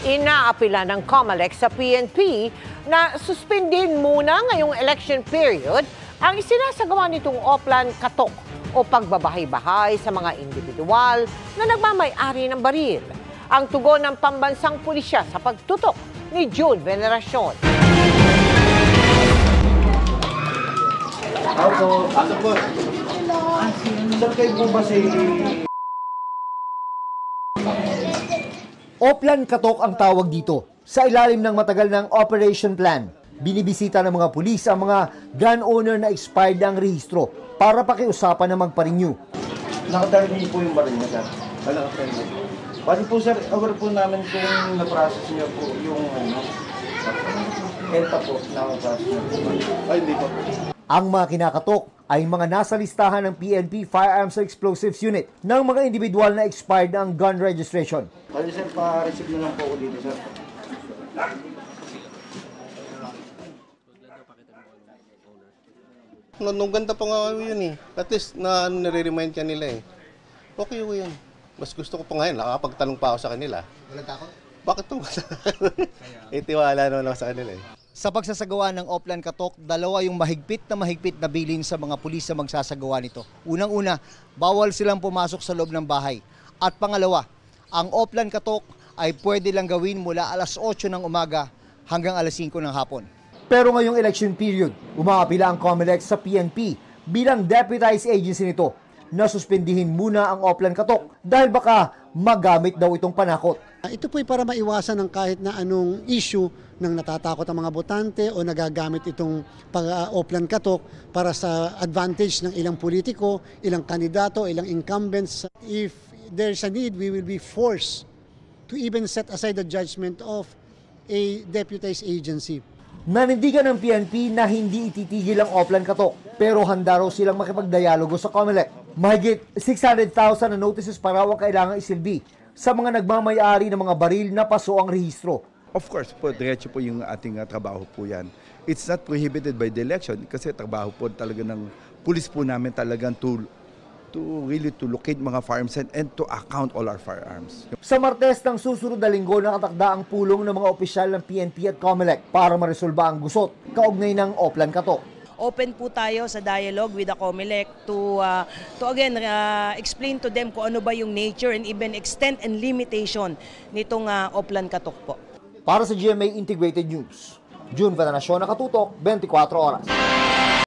Inaapila ng COMELEC sa PNP na suspendin muna ngayong election period ang isinasagawa nitong Oplan Katok o pagbabahay-bahay sa mga individual na nagmamay-ari ng baril. Ang tugon ng pambansang pulisya sa pagtutok ni June Veneracion. Ako, po. Saan kayo po ba si... Oplan Katok ang tawag dito. Sa ilalim ng matagal ng operation plan, binibisita ng mga pulis ang mga gun owner na expired ang rehistro para pakiusapan na magpa-renew. Nakatarni po yung baril niya, sir. Nakatarni. Pati po, sir, aware po namin kung na-process niyo po yung ELTA po, na-process niyo po. Ay, hindi po. Ang mga kinakatok ay mga nasa listahan ng PNP Firearms and Explosives Unit ng mga individual na expired ang gun registration. Pwede, sir, pa-receive na lang po ako dito, sir. Nung ganda pa nga yun eh. At least nare-remind ka nila eh. Okay ko yun. Mas gusto ko pa ngayon, nakakapagtanong pa ako sa kanila. Walang takot? Bakit ito? Itiwala naman ako sa kanila eh. Sa pagsasagawa ng Oplan Katok, dalawa yung mahigpit na bilin sa mga pulis na magsasagawa nito. Unang-una, bawal silang pumasok sa loob ng bahay. At pangalawa, ang Oplan Katok ay pwede lang gawin mula alas 8 ng umaga hanggang alas 5 ng hapon. Pero ngayong election period, umaapila ang COMELEC sa PNP bilang deputized agency nito na suspendihin muna ang Oplan Katok dahil baka magamit daw itong panakot. Ito po'y para maiwasan ng kahit na anong issue ng natatakot ang mga botante o nagagamit itong Oplan Katok para sa advantage ng ilang politiko, ilang kandidato, ilang incumbents. If there's a need, we will be forced to even set aside the judgment of a deputized agency. Nanindigan ng PNP na hindi ititigil ang Oplan Katok pero handa raw silang makipagdialogo sa COMELEC. Mahigit 600,000 na notices pa raw ang kailangang isilbi sa mga nagmamay-ari ng mga baril na paso ang rehistro. Of course po, diretso po yung ating trabaho po yan. It's not prohibited by the election kasi trabaho po talaga ng pulis po namin talagang to locate mga firearms and to account all our firearms. Sa Martes ng susunod na linggo, nakatakda ang pulong ng mga opisyal ng PNP at COMELEC para maresolba ang gusot kaugnay ng Oplan Katok. Open po tayo sa dialogue with the COMELEC to again explain to them kung ano ba yung nature and even extent and limitation nitong Oplan Katok po. Para sa GMA Integrated News, June Veneracion, nakatutok, 24 oras.